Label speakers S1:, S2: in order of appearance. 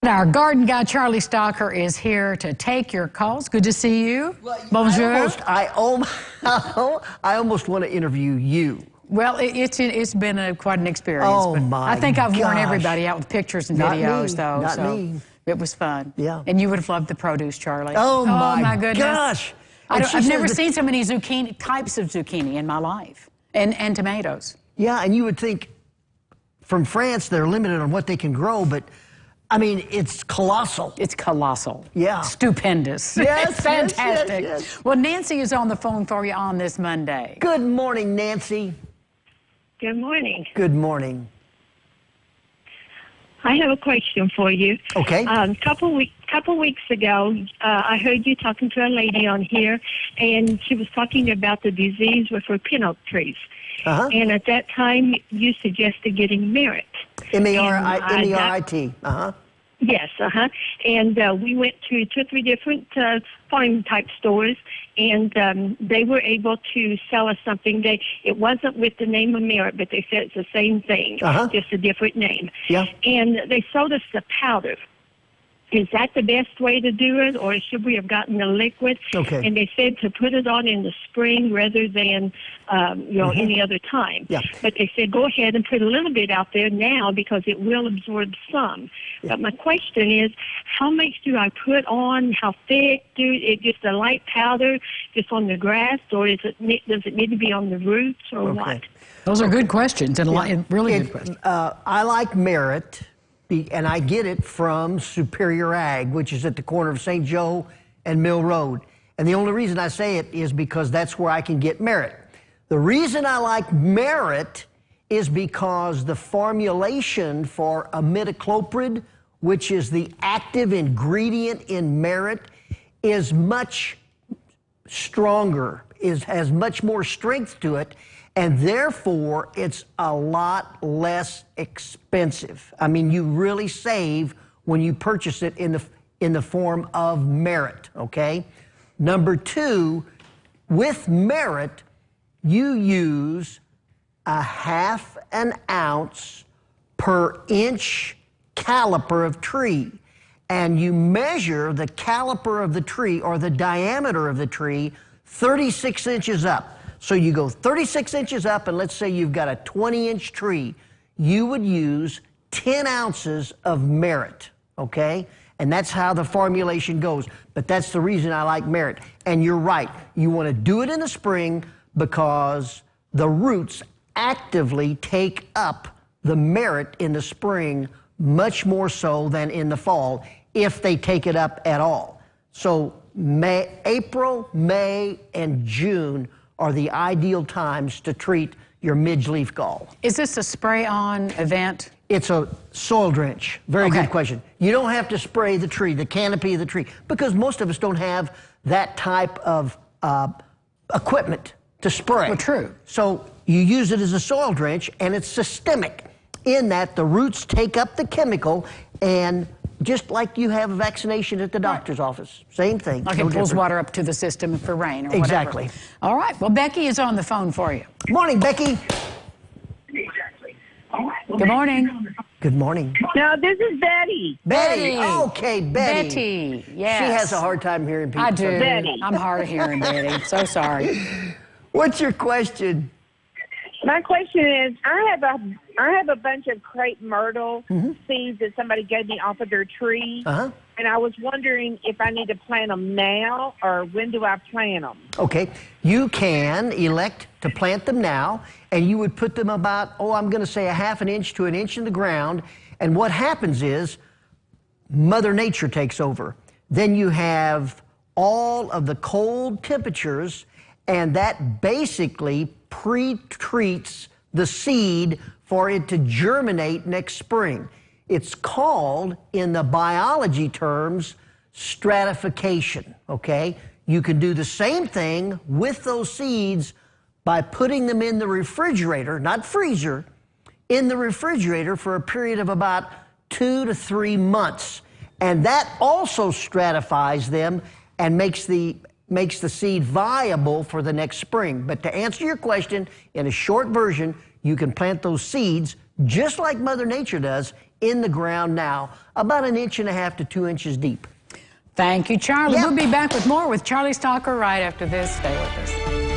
S1: Our garden guy, Charlie Stocker, is here to take your calls. Good to see you.
S2: Well,
S1: Bonjour.
S2: I almost want to interview you.
S1: Well, it's been quite an experience.
S2: Oh,
S1: but
S2: my
S1: I think I've worn
S2: gosh.
S1: everybody out with pictures and
S2: Not
S1: videos,
S2: me.
S1: though.
S2: Not
S1: so
S2: me.
S1: It was fun.
S2: Yeah.
S1: And you would have loved the produce, Charlie.
S2: Oh, my
S1: goodness.
S2: gosh.
S1: I've never seen so many types of zucchini in my life. And tomatoes.
S2: Yeah, and you would think from France they're limited on what they can grow, but I mean, it's colossal.
S1: It's colossal.
S2: Yeah.
S1: Stupendous.
S2: Yes,
S1: It's fantastic.
S2: yes.
S1: Well, Nancy is on the phone for you on this Monday.
S2: Good morning, Nancy.
S3: Good morning.
S2: Good morning.
S3: I have a question for you.
S2: Okay.
S3: Couple weeks ago, I heard you talking to a lady on here, and she was talking about the disease with her pin oak trees.
S2: Uh-huh.
S3: And at that time, you suggested getting Merit.
S2: M-E-R-I-T. Uh-huh.
S3: Yes, And we went to 2 or 3 different farm-type stores, and they were able to sell us something. It wasn't with the name of Merit, but they said it's the same thing, just a different name.
S2: Yeah.
S3: And they sold us the powder. Is that the best way to do it, or should we have gotten the liquid?
S2: Okay.
S3: And they said to put it on in the spring rather than, any other time.
S2: Yeah.
S3: But they said go ahead and put a little bit out there now because it will absorb some. Yeah. But my question is, how much do I put on? How thick? Just a light powder just on the grass, or does it need to be on the roots, or what?
S1: Those are good questions, and really good questions.
S2: I like Merit. And I get it from Superior Ag, which is at the corner of St. Joe and Mill Road. And the only reason I say it is because that's where I can get Merit. The reason I like Merit is because the formulation for imidacloprid, which is the active ingredient in Merit, is much stronger, has much more strength to it, and therefore it's a lot less expensive. I mean, you really save when you purchase it in the form of Merit, okay? Number 2, with Merit, you use a 1/2 ounce per inch caliper of tree, and you measure the caliper of the tree, or the diameter of the tree, 36 inches up. So you go 36 inches up, and let's say you've got a 20-inch tree. You would use 10 ounces of Merit, okay? And that's how the formulation goes. But that's the reason I like Merit. And you're right. You want to do it in the spring because the roots actively take up the Merit in the spring much more so than in the fall, if they take it up at all. So April, May, and June are the ideal times to treat your midge-leaf gall.
S1: Is this a spray-on event?
S2: It's a soil drench. Very good question. You don't have to spray the tree, the canopy of the tree, because most of us don't have that type of equipment to spray.
S1: Well, true.
S2: So you use it as a soil drench, and it's systemic in that the roots take up the chemical, and just like you have a vaccination at the doctor's office. Same thing.
S1: Like it pulls water up to the system for rain or
S2: exactly.
S1: whatever. All right. Well, Becky is on the phone for you.
S2: Morning, Becky.
S1: Good morning.
S2: Good morning.
S4: No, this is Betty.
S2: Betty. Okay, Betty.
S1: Betty, yes.
S2: She has a hard time hearing people.
S1: I do.
S4: Betty.
S1: I'm hard of hearing, Betty. So sorry.
S2: What's your question?
S4: My question is, I have a bunch of crepe myrtle seeds that somebody gave me off of their tree, and I was wondering if I need to plant them now, or when do I plant them?
S2: Okay, you can elect to plant them now, and you would put them about, I'm going to say a 1/2 inch to 1 inch in the ground, and what happens is Mother Nature takes over. Then you have all of the cold temperatures, and that basically pre-treats the seed for it to germinate next spring. It's called, in the biology terms, stratification, okay? You can do the same thing with those seeds by putting them in the refrigerator, not freezer, in the refrigerator for a period of about 2 to 3 months. And that also stratifies them and makes the seed viable for the next spring. But to answer your question, in a short version, you can plant those seeds just like Mother Nature does in the ground now, about 1.5 to 2 inches deep.
S1: Thank you, Charlie.
S2: Yep.
S1: We'll be back with more with Charlie Stalker right after this. Stay with us.